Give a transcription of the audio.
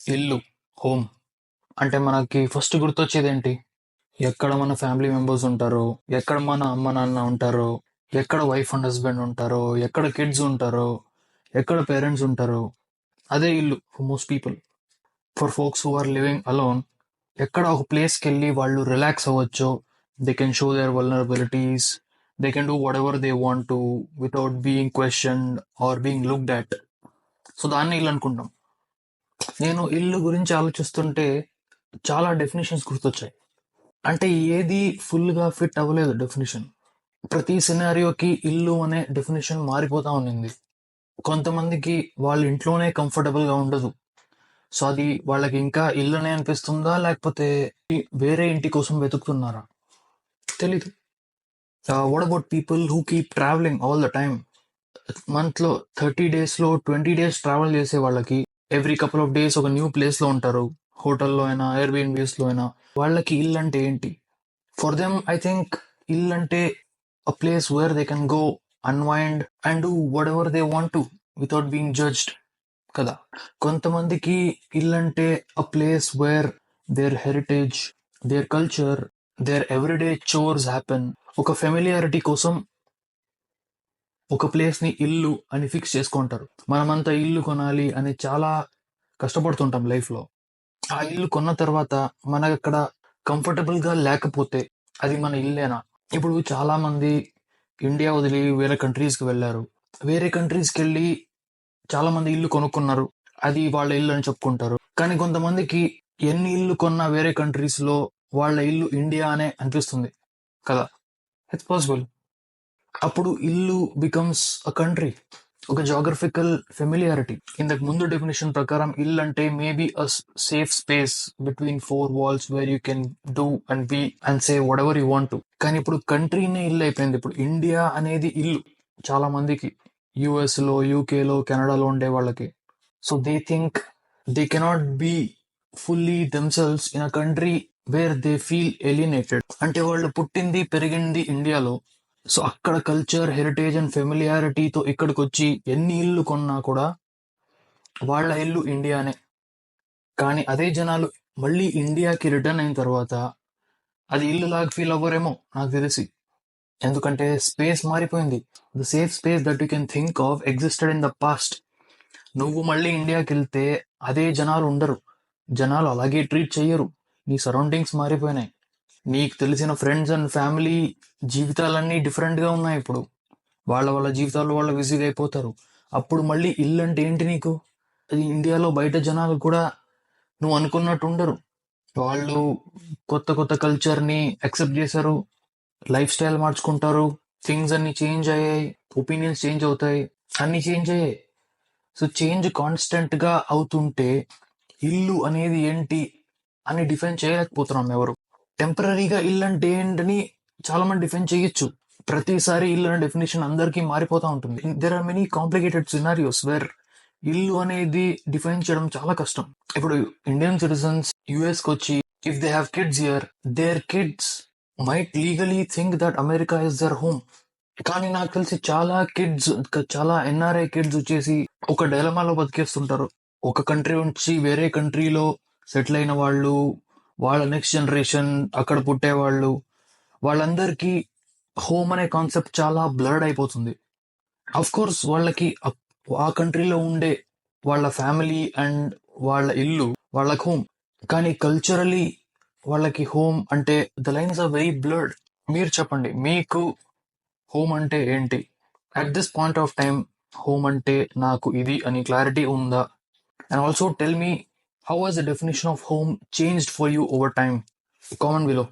ఇల్లు, హోమ్ అంటే మనకి ఫస్ట్ గుర్తొచ్చేదేంటి? ఎక్కడ మన ఫ్యామిలీ మెంబర్స్ ఉంటారో, ఎక్కడ మన అమ్మ నాన్న ఉంటారో, ఎక్కడ వైఫ్ అండ్ హస్బెండ్ ఉంటారో, ఎక్కడ కిడ్స్ ఉంటారో, ఎక్కడ పేరెంట్స్ ఉంటారో, అదే ఇల్లు for most people. For folks who are living alone, ఎక్కడ ఒక ప్లేస్కి వెళ్ళి వాళ్ళు రిలాక్స్ అవ్వచ్చో, they can show their vulnerabilities, they can do whatever they want to without being questioned or being looked at. So దాన్ని ఇల్లు అనుకుంటాం. నేను ఇల్లు గురించి ఆలోచిస్తుంటే చాలా డెఫినేషన్స్ గుర్తొచ్చాయి. అంటే ఏది ఫుల్గా ఫిట్ అవ్వలేదు డెఫినేషన్. ప్రతి సినారియోకి ఇల్లు అనే డెఫినేషన్ మారిపోతా ఉన్నింది. కొంతమందికి వాళ్ళ ఇంట్లోనే కంఫర్టబుల్గా ఉండదు. సో అది వాళ్ళకి ఇంకా ఇల్లునే అనిపిస్తుందా, లేకపోతే వేరే ఇంటి కోసం వెతుకుతున్నారా తెలీదు. What about people who keep travelling all the time? మంత్లో 30 డేస్లో 20 డేస్ ట్రావెల్ చేసే వాళ్ళకి ఎవ్రీ కపుల్ ఆఫ్ డేస్ ఒక న్యూ ప్లేస్లో ఉంటారు. హోటల్లో అయినా ఎయిర్బిఎన్బిఎస్లో అయినా వాళ్ళకి ఇల్లు అంటే ఏంటి? ఫర్ దెమ్ ఐ థింక్ ఇల్లు అంటే a place where they can go unwind and do whatever they want to without being judged కదా. కొంతమందికి ఇల్లు అంటే a place where their heritage, their culture, their everyday chores happen. ఒక familiarity కోసం ఒక place ని ఇల్లు అని ఫిక్స్ చేసుకుంటారు. మనమంతా ఇల్లు కొనాలి అని చాలా కష్టపడుతుంటాం లైఫ్ లో. ఆ ఇల్లు కొన్న తర్వాత మనకు అక్కడ కంఫర్టబుల్ గా లేకపోతే అది మన ఇల్లేనా? ఇప్పుడు చాలా మంది ఇండియా వదిలి వేరే కంట్రీస్ కి వెళ్ళారు. వేరే కంట్రీస్ కి వెళ్ళి చాలా మంది ఇల్లు కొనుక్కున్నారు, అది వాళ్ళ ఇల్లు అని చెప్పుకుంటారు. కానీ కొంతమందికి ఎన్ని ఇల్లు కొన్నా వేరే కంట్రీస్ లో వాళ్ళ ఇల్లు ఇండియా అనే అనిపిస్తుంది కదా. It's possible. అప్పుడు ఇల్లు బికమ్స్ అ కంట్రీ, ఒక జాగ్రఫికల్ ఫెమిలియారిటీ. ఇంతకు ముందు డెఫినేషన్ ప్రకారం ఇల్లు అంటే maybe a safe space between four walls where you can do and be and say whatever you want to. కానీ ఇప్పుడు కంట్రీనే ఇల్లు అయిపోయింది. ఇప్పుడు ఇండియా అనేది ఇల్లు చాలా మందికి, యుఎస్ లో, యూకేలో, కెనడాలో ఉండే వాళ్ళకి. So they think they cannot be fully themselves in a country where they feel alienated. అంటే వాళ్ళు పుట్టింది పెరిగింది ఇండియాలో, సో అక్కడ కల్చర్, హెరిటేజ్ అండ్ ఫెమిలియారిటీతో ఇక్కడికి వచ్చి ఎన్ని ఇల్లు కొన్నా కూడా వాళ్ళ ఇల్లు ఇండియానే. కానీ అదే జనాలు మళ్ళీ ఇండియాకి రిటర్న్ అయిన తర్వాత అది ఇల్లు లాగా ఫీల్ అవ్వరేమో నాకు తెలిసి. ఎందుకంటే స్పేస్ మారిపోయింది. The safe space that you can think of existed in the past. నువ్వు మళ్ళీ ఇండియాకి వెళ్తే అదే జనాలు ఉండరు, జనాలు అలాగే ట్రీట్ చెయ్యరు. నీ సరౌండింగ్స్ మారిపోయినాయి. నీకు తెలిసిన ఫ్రెండ్స్ అండ్ ఫ్యామిలీ జీవితాలన్నీ డిఫరెంట్గా ఉన్నాయి ఇప్పుడు. వాళ్ళ వాళ్ళ జీవితాల్లో వాళ్ళు బిజీగా అయిపోతారు. అప్పుడు మళ్ళీ ఇల్లు అంటే ఏంటి నీకు? అది ఇండియాలో బయట జనాలు కూడా నువ్వు అనుకున్నట్టు ఉండరు. వాళ్ళు కొత్త కొత్త కల్చర్ని యాక్సెప్ట్ చేశారు, లైఫ్ స్టైల్ మార్చుకుంటారు, థింగ్స్ అన్ని చేంజ్ అయ్యాయి, ఒపీనియన్స్ చేంజ్ అవుతాయి, అన్ని చేంజ్ అయ్యాయి. సో చేంజ్ కాన్స్టెంట్ గా అవుతుంటే ఇల్లు అనేది ఏంటి అని డిఫైన్ చేయలేకపోతున్నాం ఎవరు. టెంపరీగా ఇల్లు అంటే ఏంటని చాలా మంది డిఫైన్ చేయొచ్చు. ప్రతిసారి ఇల్లు అనే డెఫినేషన్ అందరికీ మారిపోతూ ఉంటుంది. There are many complicated scenarios where ఇల్లు అనేది డిఫైన్ చేయడం చాలా కష్టం. ఇప్పుడు ఇండియన్ సిటిజన్స్ యుఎస్ కి వచ్చి if they have kids here, their kids might legally think that America is their home. కానీ నాకు తెలిసి చాలా కిడ్స్, చాలా ఎన్ఆర్ఐ కిడ్స్ వచ్చేసి ఒక డైలమాలో బతికేస్తుంటారు. ఒక కంట్రీ నుంచి వేరే కంట్రీలో సెటిల్ అయిన వాళ్ళు, వాళ్ళ నెక్స్ట్ జనరేషన్ అక్కడ పుట్టేవాళ్ళు, వాళ్ళందరికీ హోమ్ అనే కాన్సెప్ట్ చాలా బ్లర్డ్ అయిపోతుంది. అఫ్ కోర్స్ వాళ్ళకి ఆ కంట్రీలో ఉండే వాళ్ళ ఫ్యామిలీ అండ్ వాళ్ళ ఇల్లు వాళ్ళకి హోమ్. కానీ కల్చరలీ వాళ్ళకి హోమ్ అంటే the lines are very blurred. మీరు చెప్పండి, మీకు హోమ్ అంటే ఏంటి? At this point of time home అంటే నాకు ఇది అని క్లారిటీ ఉందా? And also tell me, how has the definition of home changed for you over time? Comment below.